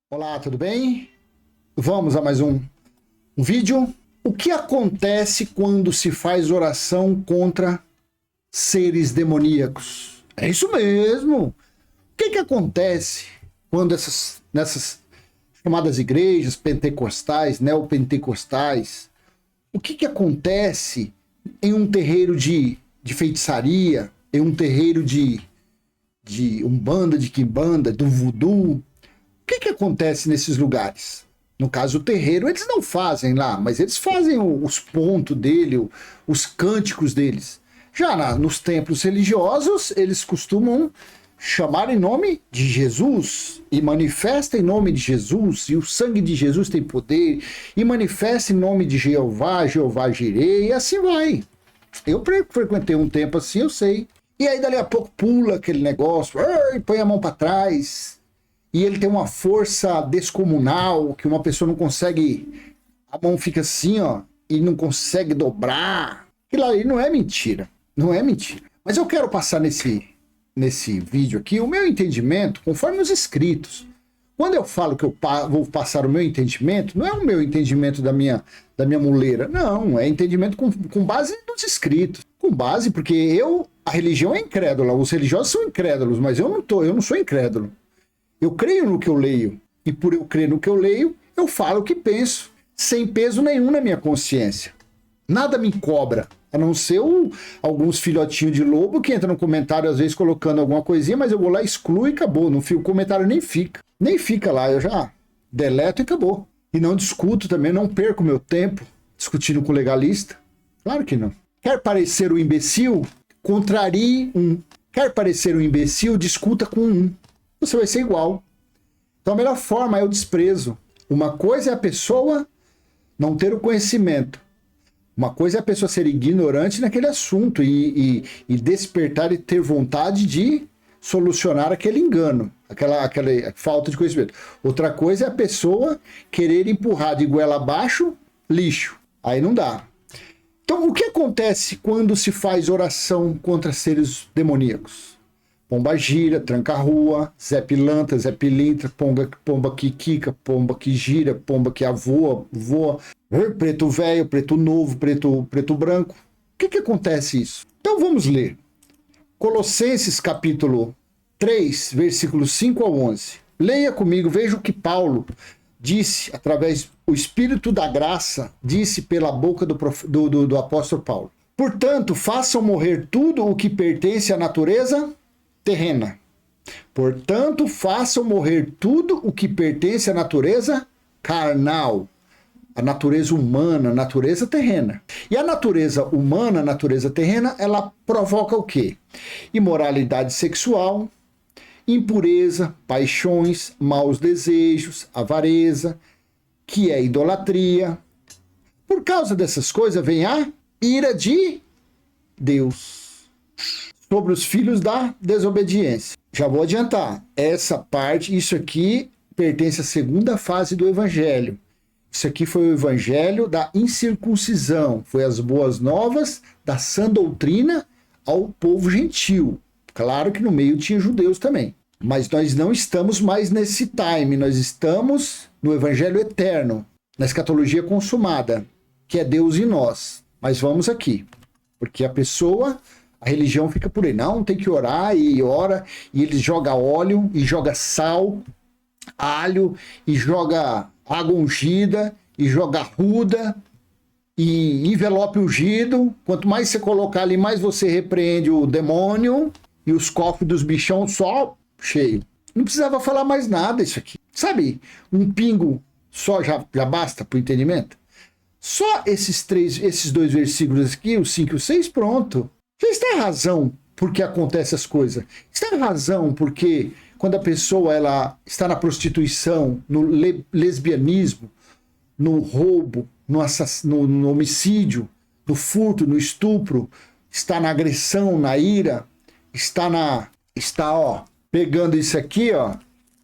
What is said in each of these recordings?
Olá, tudo bem? Vamos a mais um vídeo. O que acontece quando se faz oração contra seres demoníacos? É isso mesmo. O que acontece quando nessas chamadas igrejas pentecostais, neopentecostais, o que acontece em um terreiro de feitiçaria, em um terreiro de umbanda, de quimbanda, do voodoo? O que acontece nesses lugares? No caso, o terreiro, eles não fazem lá, mas eles fazem os pontos dele, os cânticos deles. Já nos templos religiosos, eles costumam chamar em nome de Jesus e manifesta em nome de Jesus, e o sangue de Jesus tem poder, e manifesta em nome de Jeová, Jeová Jireh, e assim vai. Eu frequentei um tempo assim, eu sei. E aí, dali a pouco, pula aquele negócio, põe a mão para trás. E ele tem uma força descomunal, que uma pessoa não consegue, a mão fica assim, ó, e não consegue dobrar. Aquilo ali não é mentira, não é mentira. Mas eu quero passar nesse vídeo aqui o meu entendimento conforme os escritos. Quando eu falo que eu vou passar o meu entendimento, não é o meu entendimento da minha muleira, não, é entendimento com base nos escritos. Com base, porque a religião é incrédula, os religiosos são incrédulos, mas eu não sou incrédulo. Eu creio no que eu leio, e por eu crer no que eu leio, eu falo o que penso, sem peso nenhum na minha consciência. Nada me cobra, a não ser alguns filhotinhos de lobo que entram no comentário, às vezes colocando alguma coisinha, mas eu vou lá, excluo e acabou. O comentário nem fica. Nem fica lá, eu já deleto e acabou. E não discuto também, não perco meu tempo discutindo com legalista. Claro que não. Quer parecer um imbecil? Contrarie um. Quer parecer um imbecil? Discuta com um. Você vai ser igual. Então a melhor forma é o desprezo. Uma coisa é a pessoa não ter o conhecimento. Uma coisa é a pessoa ser ignorante naquele assunto e despertar e ter vontade de solucionar aquele engano, aquela falta de conhecimento. Outra coisa é a pessoa querer empurrar de goela abaixo lixo. Aí não dá. Então o que acontece quando se faz oração contra seres demoníacos? Pomba gira, tranca a rua, Zé Pilantra, Zé Pilintra, pomba que quica, pomba que gira, pomba que voa, preto velho, preto novo, preto branco. O que acontece isso? Então vamos ler. Colossenses capítulo 3, versículos 5 ao 11. Leia comigo, veja o que Paulo disse, através do Espírito da Graça, disse pela boca do apóstolo Paulo. Portanto, façam morrer tudo o que pertence à natureza terrena. Portanto, façam morrer tudo o que pertence à natureza carnal, a natureza humana, a natureza terrena. E a natureza humana, a natureza terrena, ela provoca o quê? Imoralidade sexual, impureza, paixões, maus desejos, avareza, que é idolatria. Por causa dessas coisas vem a ira de Deus sobre os filhos da desobediência. Já vou adiantar, essa parte, isso aqui pertence à segunda fase do evangelho. Isso aqui foi o evangelho da incircuncisão, foi as boas novas da sã doutrina ao povo gentil. Claro que no meio tinha judeus também. Mas nós não estamos mais nesse time, nós estamos no evangelho eterno, na escatologia consumada, que é Deus em nós. Mas vamos aqui, porque a religião fica por aí. Não, tem que orar e ora, e eles jogam óleo, e joga sal, alho, e joga água ungida, e joga ruda, e envelope ungido. Quanto mais você colocar ali, mais você repreende o demônio, e os cofres dos bichão só cheio. Não precisava falar mais nada isso aqui. Sabe, um pingo só já basta para o entendimento? Só esses dois versículos aqui, o 5 e o 6, pronto. Vocês têm razão por que acontecem as coisas. Vocês têm razão porque quando a pessoa ela está na prostituição, no lesbianismo, no roubo, no homicídio, no furto, no estupro, está na agressão, na ira, está pegando isso aqui,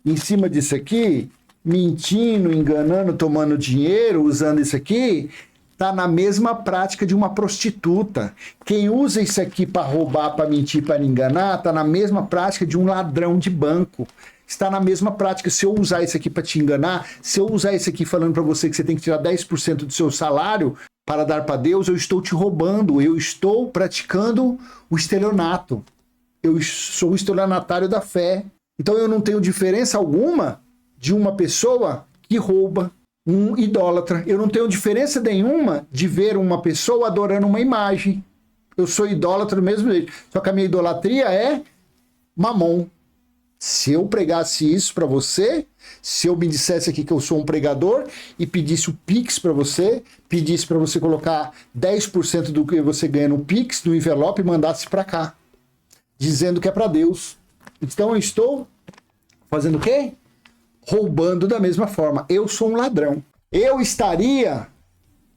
em cima disso aqui, mentindo, enganando, tomando dinheiro, usando isso aqui, está na mesma prática de uma prostituta. Quem usa isso aqui para roubar, para mentir, para enganar, está na mesma prática de um ladrão de banco. está na mesma prática. Se eu usar isso aqui para te enganar, se eu usar isso aqui falando para você que você tem que tirar 10% do seu salário para dar para Deus, eu estou te roubando, eu estou praticando o estelionato. Eu sou o estelionatário da fé. Então eu não tenho diferença alguma de uma pessoa que rouba, um idólatra. Eu não tenho diferença nenhuma de ver uma pessoa adorando uma imagem. Eu sou idólatra do mesmo jeito. Só que a minha idolatria é mamon. Se eu pregasse isso para você, se eu me dissesse aqui que eu sou um pregador e pedisse o Pix para você, pedisse para você colocar 10% do que você ganha no Pix, no envelope e mandasse para cá, dizendo que é para Deus. Então eu estou fazendo o quê? Roubando da mesma forma. Eu sou um ladrão. Eu estaria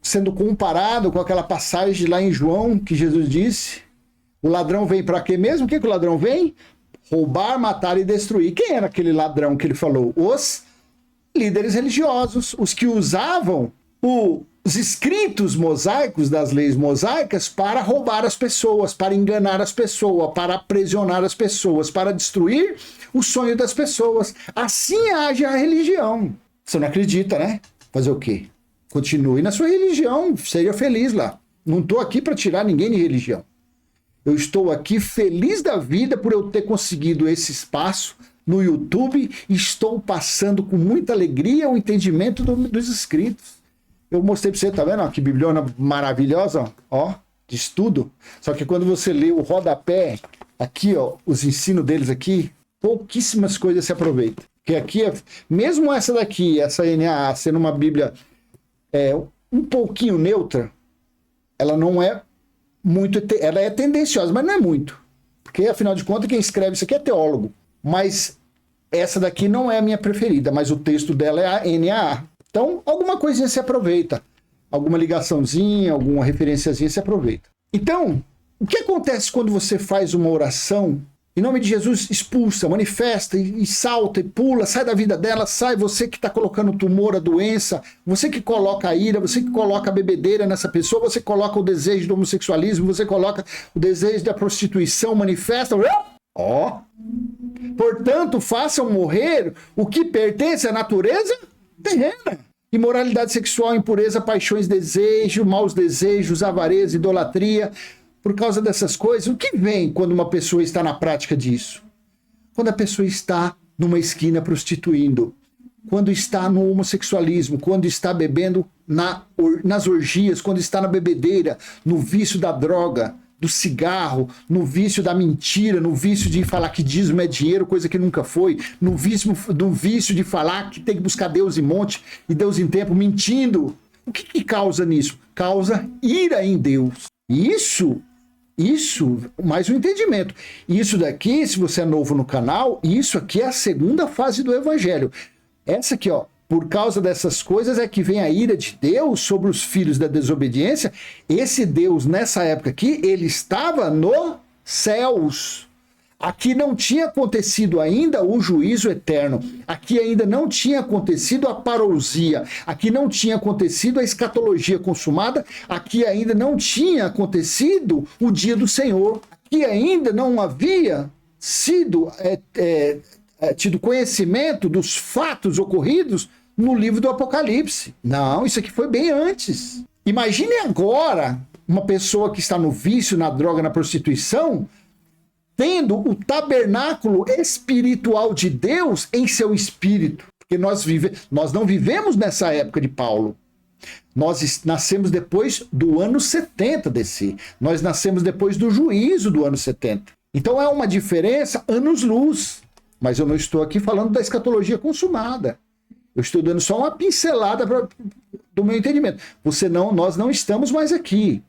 sendo comparado com aquela passagem lá em João que Jesus disse: o ladrão vem para quê mesmo? O que o ladrão vem? Roubar, matar e destruir. Quem era aquele ladrão que ele falou? Os líderes religiosos, os que usavam os escritos mosaicos das leis mosaicas para roubar as pessoas, para enganar as pessoas, para aprisionar as pessoas, para destruir o sonho das pessoas. Assim age a religião. Você não acredita, né? Fazer o quê? Continue na sua religião, seja feliz lá. Não estou aqui para tirar ninguém de religião. Eu estou aqui feliz da vida por eu ter conseguido esse espaço no YouTube e estou passando com muita alegria o entendimento dos inscritos. Eu mostrei para você, tá vendo? Ó, que bibliona maravilhosa, ó, de estudo. Só que quando você lê o rodapé, aqui, ó, os ensinos deles aqui, pouquíssimas coisas se aproveitam. Porque aqui, mesmo essa daqui, essa NAA, sendo uma Bíblia um pouquinho neutra, ela não é muito, ela é tendenciosa, mas não é muito. Porque, afinal de contas, quem escreve isso aqui é teólogo. Mas essa daqui não é a minha preferida, mas o texto dela é a NAA. Então, alguma coisinha se aproveita. Alguma ligaçãozinha, alguma referenciazinha se aproveita. Então, o que acontece quando você faz uma oração, em nome de Jesus, expulsa, manifesta e salta e pula, sai da vida dela, sai você que está colocando o tumor, a doença, você que coloca a ira, você que coloca a bebedeira nessa pessoa, você coloca o desejo do homossexualismo, você coloca o desejo da prostituição, manifesta. Ó! Portanto, façam morrer o que pertence à natureza terrena. Imoralidade sexual, impureza, paixões, desejo, maus desejos, avareza, idolatria. Por causa dessas coisas, o que vem quando uma pessoa está na prática disso? Quando a pessoa está numa esquina prostituindo, quando está no homossexualismo, quando está bebendo nas orgias, quando está na bebedeira, no vício da droga, do cigarro, no vício da mentira, no vício de falar que dízimo é dinheiro, coisa que nunca foi, no vício de falar que tem que buscar Deus em monte e Deus em tempo, mentindo. O que causa nisso? Causa ira em Deus. Isso, mais um entendimento. Isso daqui, se você é novo no canal, isso aqui é a segunda fase do evangelho. Essa aqui, ó, por causa dessas coisas é que vem a ira de Deus sobre os filhos da desobediência. Esse Deus, nessa época aqui, ele estava nos céus. Aqui não tinha acontecido ainda o juízo eterno. Aqui ainda não tinha acontecido a parousia. Aqui não tinha acontecido a escatologia consumada. Aqui ainda não tinha acontecido o dia do Senhor. Aqui ainda não havia sido tido conhecimento dos fatos ocorridos no livro do Apocalipse. Não, isso aqui foi bem antes. Imagine agora uma pessoa que está no vício, na droga, na prostituição, tendo o tabernáculo espiritual de Deus em seu espírito. Porque nós não vivemos nessa época de Paulo. Nós nascemos depois do ano 70 DC. Nós nascemos depois do juízo do ano 70. Então é uma diferença anos-luz. Mas eu não estou aqui falando da escatologia consumada. Eu estou dando só uma pincelada do meu entendimento. Nós não estamos mais aqui.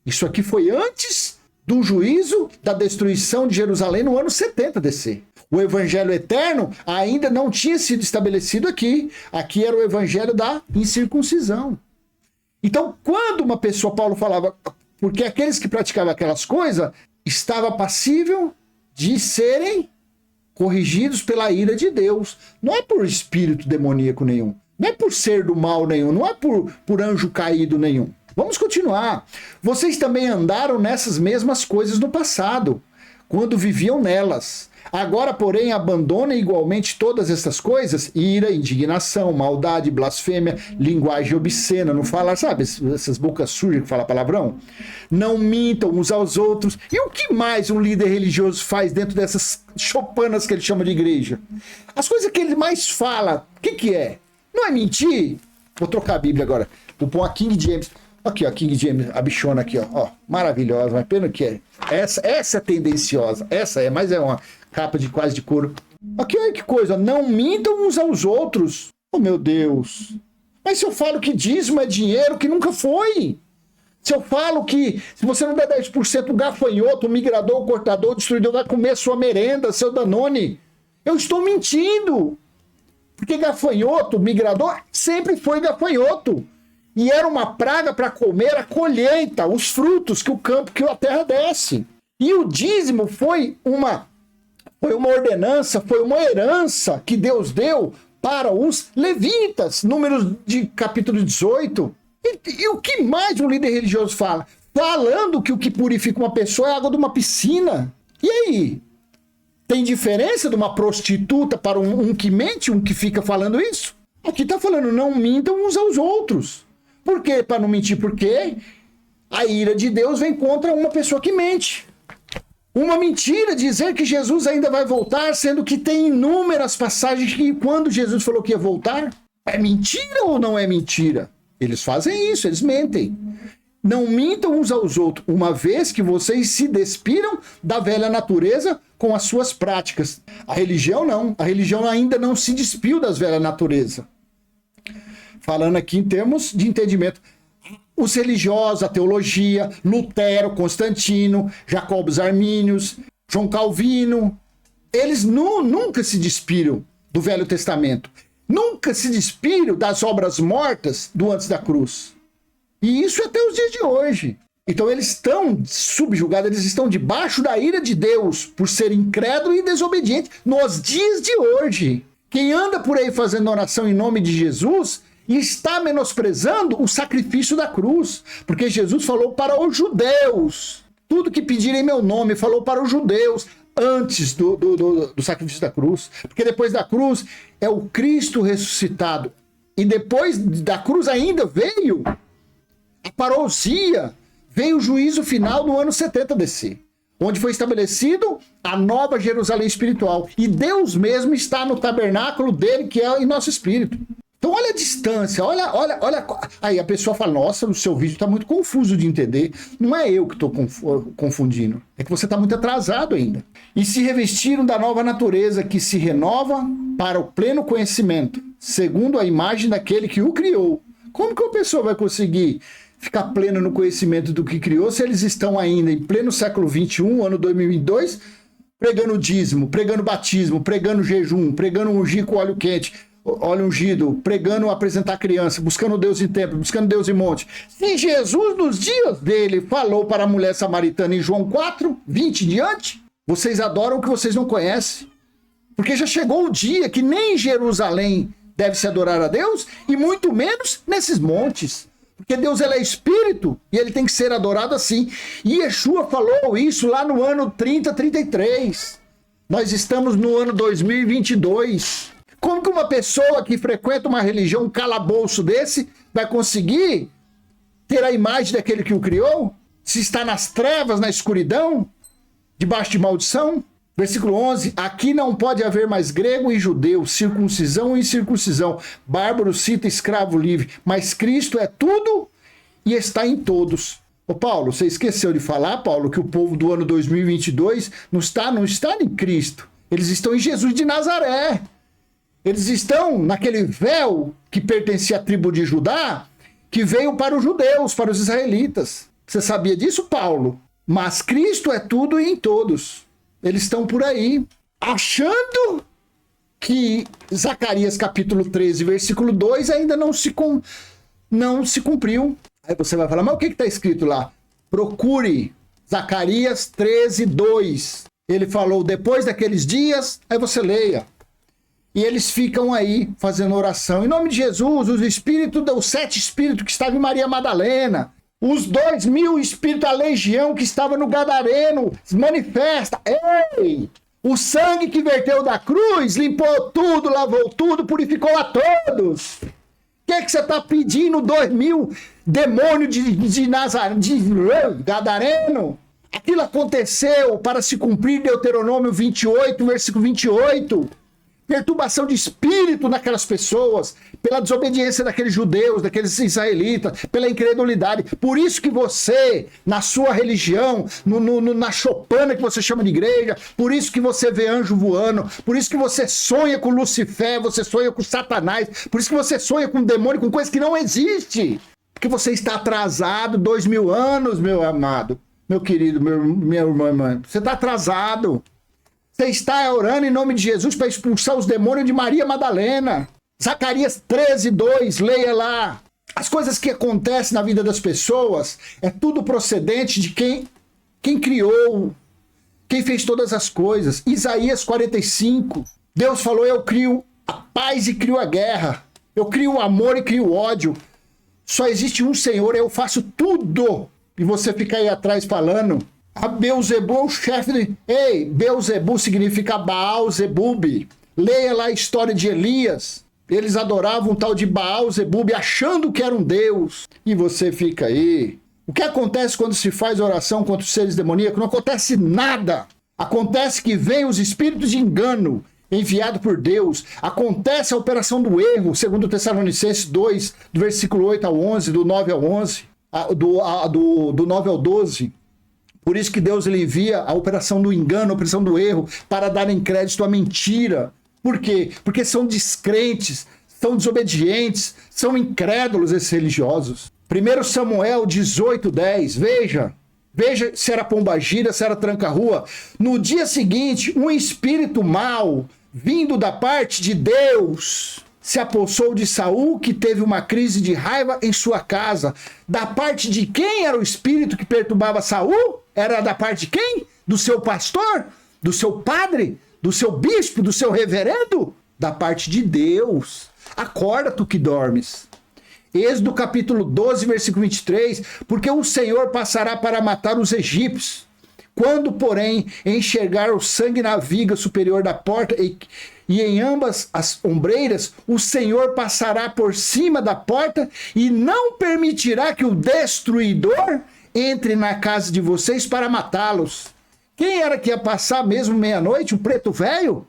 Isso aqui foi antes do juízo da destruição de Jerusalém no ano 70 DC. O evangelho eterno ainda não tinha sido estabelecido aqui. Aqui era o evangelho da incircuncisão. Então, quando uma pessoa, Paulo falava, porque aqueles que praticavam aquelas coisas, estava passível de serem corrigidos pela ira de Deus. Não é por espírito demoníaco nenhum. Não é por ser do mal nenhum. Não é por anjo caído nenhum. Vamos continuar. Vocês também andaram nessas mesmas coisas no passado, quando viviam nelas. Agora, porém, abandona igualmente todas essas coisas: ira, indignação, maldade, blasfêmia, linguagem obscena, não fala, sabe, essas bocas sujas que fala palavrão? Não mintam uns aos outros. E o que mais um líder religioso faz dentro dessas chopanas que ele chama de igreja? As coisas que ele mais fala, o que é? Não é mentir? Vou trocar a Bíblia agora. Vou pôr a King James. Aqui, ó, King James, a bichona aqui, ó, maravilhosa, mas pena que é. Essa é tendenciosa, mas é uma capa de quase de couro. Aqui, olha que coisa, não mintam uns aos outros. Oh, meu Deus. Mas se eu falo que dízimo é dinheiro que nunca foi. Se eu falo que se você não der 10%, o gafanhoto, o migrador, o cortador, o destruidor vai comer sua merenda, seu Danone. Eu estou mentindo. Porque gafanhoto, migrador, sempre foi gafanhoto. E era uma praga para comer a colheita, os frutos que o campo, que a terra desce. E o dízimo foi uma ordenança, foi uma herança que Deus deu para os levitas. Números de capítulo 18. E o que mais um líder religioso fala? Falando que o que purifica uma pessoa é a água de uma piscina. E aí? Tem diferença de uma prostituta para um que mente, um que fica falando isso? Aqui está falando, não mintam uns aos outros. Por quê? Para não mentir, porque a ira de Deus vem contra uma pessoa que mente. Uma mentira dizer que Jesus ainda vai voltar, sendo que tem inúmeras passagens que quando Jesus falou que ia voltar, é mentira ou não é mentira? Eles fazem isso, eles mentem. Não mintam uns aos outros, uma vez que vocês se despiram da velha natureza com as suas práticas. A religião não. A religião ainda não se despiu das velhas natureza. Falando aqui em termos de entendimento. Os religiosos, a teologia, Lutero, Constantino, Jacobos Armínios, João Calvino, eles nunca se despiram do Velho Testamento. Nunca se despiram das obras mortas do antes da cruz. E isso até os dias de hoje. Então eles estão subjugados, eles estão debaixo da ira de Deus por serem incrédulos e desobedientes nos dias de hoje. Quem anda por aí fazendo oração em nome de Jesus está menosprezando o sacrifício da cruz, porque Jesus falou para os judeus, tudo que pedirem em meu nome, falou para os judeus antes do sacrifício da cruz, porque depois da cruz é o Cristo ressuscitado, e depois da cruz ainda veio a parousia, veio o juízo final no ano 70 DC, onde foi estabelecido a nova Jerusalém espiritual, e Deus mesmo está no tabernáculo dele, que é em nosso espírito. Então olha a distância, olha. Aí a pessoa fala, nossa, o seu vídeo está muito confuso de entender. Não é eu que estou confundindo, é que você está muito atrasado ainda. E se revestiram da nova natureza que se renova para o pleno conhecimento, segundo a imagem daquele que o criou. Como que uma pessoa vai conseguir ficar plena no conhecimento do que criou se eles estão ainda em pleno século XXI, ano 2022, pregando dízimo, pregando batismo, pregando jejum, pregando ungir com óleo quente, óleo ungido, pregando apresentar criança, buscando Deus em templo, buscando Deus em monte. Se Jesus, nos dias dele, falou para a mulher samaritana em João 4, 20 em diante, vocês adoram o que vocês não conhecem. Porque já chegou o dia que nem em Jerusalém deve se adorar a Deus, e muito menos nesses montes. Porque Deus ele é espírito e ele tem que ser adorado assim. E Yeshua falou isso lá no ano 3033. Nós estamos no ano 2022. Como que uma pessoa que frequenta uma religião, um calabouço desse, vai conseguir ter a imagem daquele que o criou? Se está nas trevas, na escuridão, debaixo de maldição? Versículo 11, aqui não pode haver mais grego e judeu, circuncisão e incircuncisão, bárbaro, cita, escravo, livre, mas Cristo é tudo e está em todos. Ô Paulo, você esqueceu de falar, Paulo, que o povo do ano 2022 não está em Cristo, eles estão em Jesus de Nazaré. Eles estão naquele véu que pertencia à tribo de Judá, que veio para os judeus, para os israelitas. Você sabia disso, Paulo? Mas Cristo é tudo e em todos. Eles estão por aí, achando que Zacarias capítulo 13, versículo 2 ainda não se cumpriu. Aí você vai falar, mas o que está escrito lá? Procure Zacarias 13, 2. Ele falou, depois daqueles dias, aí você leia. E eles ficam aí fazendo oração. Em nome de Jesus, os 7 espíritos que estavam em Maria Madalena. Os 2.000 espíritos da legião que estava no Gadareno manifesta. Ei! O sangue que verteu da cruz limpou tudo, lavou tudo, purificou a todos. O que você está pedindo, 2.000 demônios de Nazaré, de Gadareno? Aquilo aconteceu para se cumprir Deuteronômio 28, versículo 28. Perturbação de espírito naquelas pessoas, pela desobediência daqueles judeus, daqueles israelitas, pela incredulidade. Por isso que você, na sua religião, na chopana que você chama de igreja, por isso que você vê anjo voando, por isso que você sonha com Lucifer, você sonha com Satanás, por isso que você sonha com demônio, com coisas que não existem. Porque você está atrasado 2.000 anos, meu amado, meu querido, minha irmã. Você está atrasado. Você está orando em nome de Jesus para expulsar os demônios de Maria Madalena. Zacarias 13:2, leia lá. As coisas que acontecem na vida das pessoas é tudo procedente de quem criou, quem fez todas as coisas. Isaías 45, Deus falou, eu crio a paz e crio a guerra. Eu crio o amor e crio o ódio. Só existe um Senhor, eu faço tudo. E você fica aí atrás falando... A Beuzebu é o chefe de... Ei, Beuzebu significa Baal-Zebub. Leia lá a história de Elias. Eles adoravam um tal de Baal-Zebub, achando que era um deus. E você fica aí. O que acontece quando se faz oração contra os seres demoníacos? Não acontece nada. Acontece que vem os espíritos de engano enviado por Deus. Acontece a operação do erro, segundo Tessalonicenses 2, do versículo 8 ao 11, do 9 ao 11, do 9 ao 12. Por isso que Deus ele envia a operação do engano, a operação do erro, para darem crédito à mentira. Por quê? Porque são descrentes, são desobedientes, são incrédulos esses religiosos. 1 Samuel 18:10, veja se era pombagira, se era tranca-rua. No dia seguinte, um espírito mau, vindo da parte de Deus, se apossou de Saul, que teve uma crise de raiva em sua casa. Da parte de quem era o espírito que perturbava Saul? Era da parte de quem? Do seu pastor? Do seu padre? Do seu bispo? Do seu reverendo? Da parte de Deus. Acorda, tu que dormes. Êxodo capítulo 12, versículo 23. Porque o Senhor passará para matar os egípcios. Quando, porém, enxergar o sangue na viga superior da porta e em ambas as ombreiras, o Senhor passará por cima da porta e não permitirá que o destruidor entre na casa de vocês para matá-los. Quem era que ia passar mesmo meia-noite? O preto velho?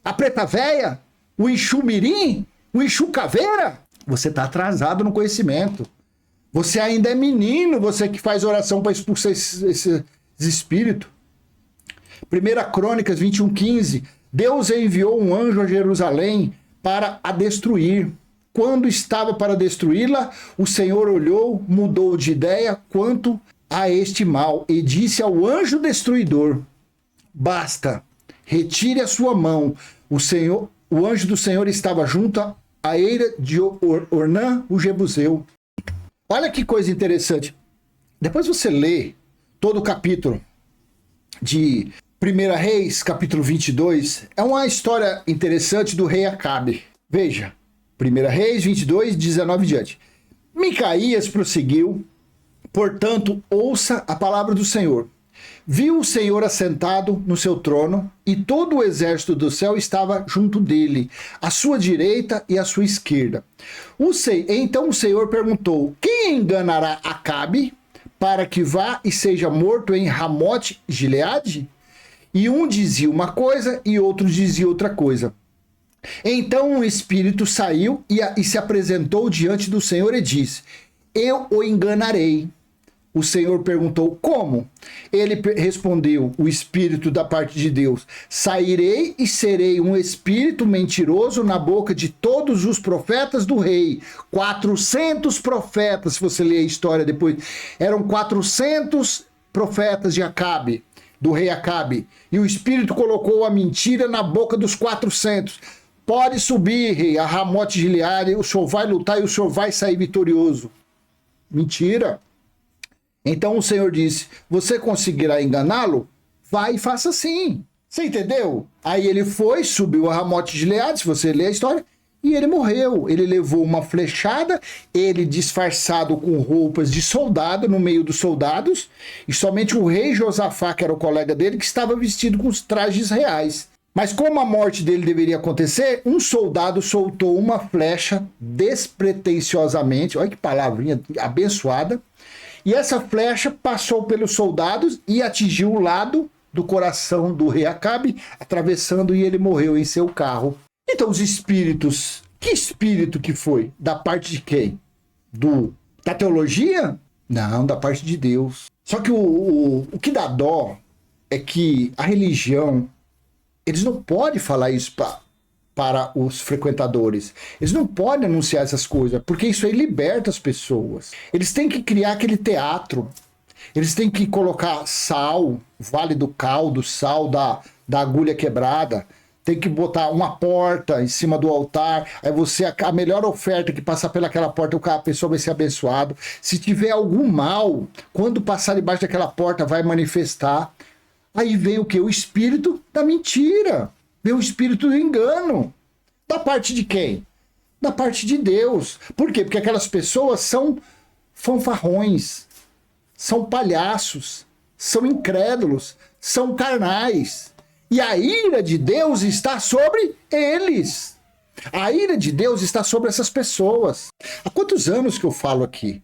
A preta véia? O Exu Mirim? O Exu Caveira? Você está atrasado no conhecimento. Você ainda é menino, você que faz oração para expulsar esse espírito. 1 Crônicas 21:15. Deus enviou um anjo a Jerusalém para a destruir. Quando estava para destruí-la, o Senhor olhou, mudou de ideia quanto a este mal e disse ao anjo destruidor: basta, retire a sua mão. O anjo do Senhor estava junto à eira de Ornã, o Jebuseu. Olha que coisa interessante. Depois você lê todo o capítulo de 1 Reis, capítulo 22. É uma história interessante do rei Acabe. Veja, 1 Reis 22, 19 e diante. Micaías prosseguiu, portanto, ouça a palavra do Senhor. Viu o Senhor assentado no seu trono, e todo o exército do céu estava junto dele, à sua direita e à sua esquerda. Então o Senhor perguntou: quem enganará Acabe, para que vá e seja morto em Ramote Gileade? E um dizia uma coisa e outro dizia outra coisa. Então um espírito saiu e se apresentou diante do Senhor e disse: eu o enganarei. O Senhor perguntou: como? Ele respondeu, o espírito da parte de Deus: sairei e serei um espírito mentiroso na boca de todos os profetas do rei. 400 profetas, se você ler a história depois. Eram 400 profetas de Acabe, do rei Acabe. E o espírito colocou a mentira na boca dos 400. Pode subir, rei, a Ramote Gileade, o senhor vai lutar e o senhor vai sair vitorioso. Mentira. Então o Senhor disse: você conseguirá enganá-lo? Vai e faça assim. Você entendeu? Aí ele foi, subiu a Ramote Gileade, se você ler a história, e ele morreu. Ele levou uma flechada, ele disfarçado com roupas de soldado no meio dos soldados, e somente o rei Josafá, que era o colega dele, que estava vestido com os trajes reais. Mas como a morte dele deveria acontecer, um soldado soltou uma flecha despretensiosamente, olha que palavrinha abençoada, e essa flecha passou pelos soldados e atingiu o lado do coração do rei Acabe, atravessando, e ele morreu em seu carro. Então os espíritos, que espírito que foi? Da parte de quem? Da teologia? Não, da parte de Deus. Só que o que dá dó é que a religião, eles não podem falar isso para os frequentadores. Eles não podem anunciar essas coisas, porque isso aí liberta as pessoas. Eles têm que criar aquele teatro. Eles têm que colocar sal, Vale do Caldo, sal da agulha quebrada. Tem que botar uma porta em cima do altar. Aí a melhor oferta que passar pelaquela porta, a pessoa vai ser abençoado. Se tiver algum mal, quando passar debaixo daquela porta, vai manifestar. Aí vem o quê? O espírito da mentira. Vem o espírito do engano. Da parte de quem? Da parte de Deus. Por quê? Porque aquelas pessoas são fanfarrões, são palhaços, são incrédulos, são carnais. E a ira de Deus está sobre eles. A ira de Deus está sobre essas pessoas. Há quantos anos que eu falo aqui?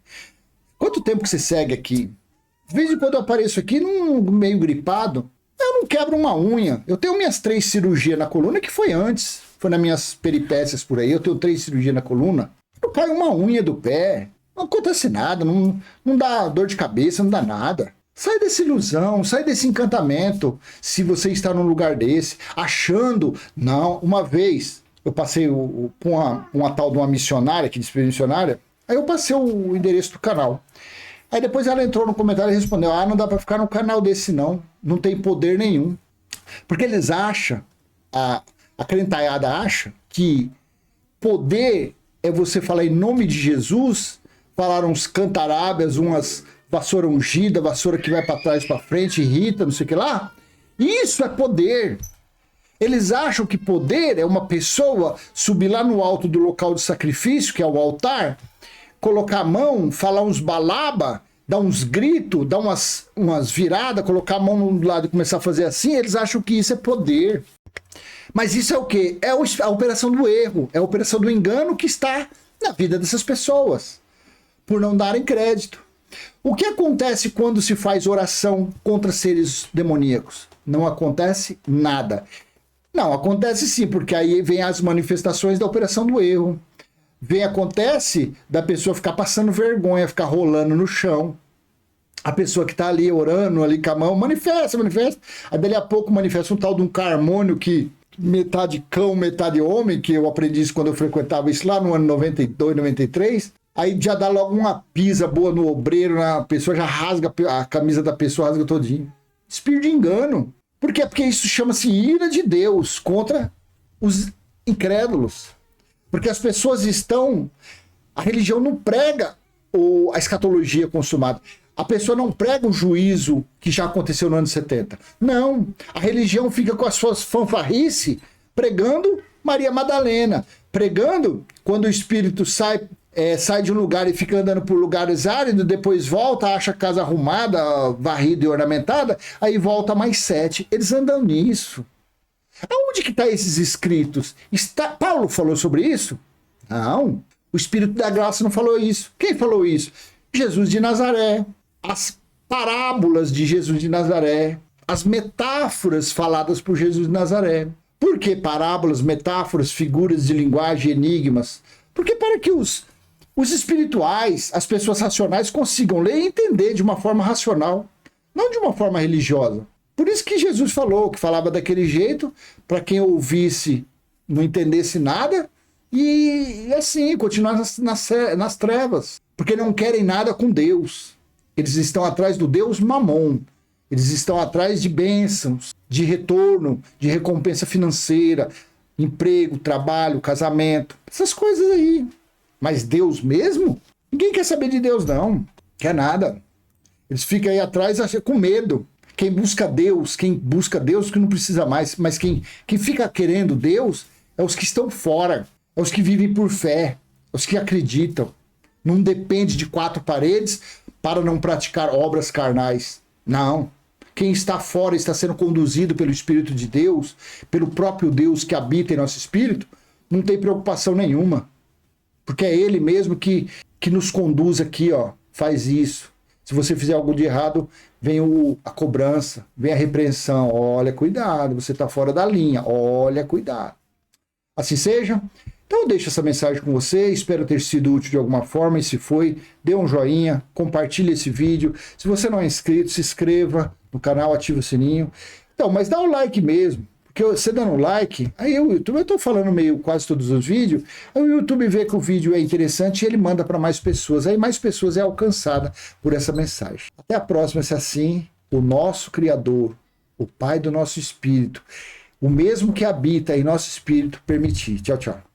Quanto tempo que você segue aqui? De vez em quando eu apareço aqui meio gripado. Eu não quebro uma unha. Eu tenho minhas 3 cirurgias na coluna, que foi antes. Foi nas minhas peripécias por aí. Eu tenho 3 cirurgias na coluna. Não cai uma unha do pé. Não acontece nada. Não dá dor de cabeça, não dá nada. Sai dessa ilusão, sai desse encantamento. Se você está num lugar desse, achando... Não, uma vez eu passei com uma tal de uma missionária, que disse missionária, aí eu passei o endereço do canal. Aí depois ela entrou no comentário e respondeu: não dá para ficar no canal desse não tem poder nenhum. Porque eles acham, a crentaiada acha que poder é você falar em nome de Jesus, falar uns cantarábias, umas vassoura ungida, vassoura que vai para trás, para frente, irrita, não sei o que lá. Isso é poder. Eles acham que poder é uma pessoa subir lá no alto do local de sacrifício, que é o altar, colocar a mão, falar uns balaba, dar uns gritos, dar umas viradas, colocar a mão no lado e começar a fazer assim. Eles acham que isso é poder. Mas isso é o quê? É a operação do erro, é a operação do engano que está na vida dessas pessoas, por não darem crédito. O que acontece quando se faz oração contra seres demoníacos? Não acontece nada. Não, acontece sim, porque aí vem as manifestações da operação do erro. Acontece da pessoa ficar passando vergonha, ficar rolando no chão. A pessoa que está ali orando, ali com a mão, manifesta. Aí dali a pouco manifesta um tal de um carmônio que metade cão, metade homem, que eu aprendi isso quando eu frequentava isso lá no ano 92, 93. Aí já dá logo uma pisa boa no obreiro, a pessoa já rasga, a camisa da pessoa rasga todinho. Espírito de engano. Por quê? Porque isso chama-se ira de Deus contra os incrédulos. Porque as pessoas estão... A religião não prega a escatologia consumada. A pessoa não prega o juízo que já aconteceu no ano 70. Não. A religião fica com as suas fanfarrices pregando Maria Madalena. Pregando quando o espírito sai de um lugar e fica andando por lugares áridos, depois volta, acha a casa arrumada, varrida e ornamentada, aí volta mais 7. Eles andam nisso. Aonde que estão esses escritos? Paulo falou sobre isso? Não. O Espírito da Graça não falou isso. Quem falou isso? Jesus de Nazaré. As parábolas de Jesus de Nazaré. As metáforas faladas por Jesus de Nazaré. Por que parábolas, metáforas, figuras de linguagem, enigmas? Porque para que os espirituais, as pessoas racionais, consigam ler e entender de uma forma racional, não de uma forma religiosa. Por isso que Jesus falou, que falava daquele jeito, para quem ouvisse não entendesse nada, e assim, continuar nas trevas. Porque não querem nada com Deus. Eles estão atrás do Deus Mamon. Eles estão atrás de bênçãos, de retorno, de recompensa financeira, emprego, trabalho, casamento, essas coisas aí. Mas Deus mesmo? Ninguém quer saber de Deus, não. Quer nada. Eles ficam aí atrás com medo. Quem busca Deus que não precisa mais, mas quem fica querendo Deus é os que estão fora. É os que vivem por fé, os que acreditam. Não depende de 4 paredes para não praticar obras carnais. Não. Quem está fora está sendo conduzido pelo Espírito de Deus, pelo próprio Deus que habita em nosso espírito, não tem preocupação nenhuma. Porque é Ele mesmo que nos conduz aqui, ó, faz isso. Se você fizer algo de errado, vem a cobrança, vem a repreensão. Olha, cuidado, você está fora da linha. Olha, cuidado. Assim seja. Então eu deixo essa mensagem com você, espero ter sido útil de alguma forma, e se foi, dê um joinha, compartilhe esse vídeo. Se você não é inscrito, se inscreva no canal, ative o sininho. Então, mas dá o like mesmo, porque você dando like, aí o YouTube, eu estou falando meio quase todos os vídeos, aí o YouTube vê que o vídeo é interessante e ele manda para mais pessoas, aí mais pessoas é alcançada por essa mensagem. Até a próxima, se assim o nosso Criador, o Pai do nosso espírito, o mesmo que habita em nosso espírito, permitir. Tchau, tchau.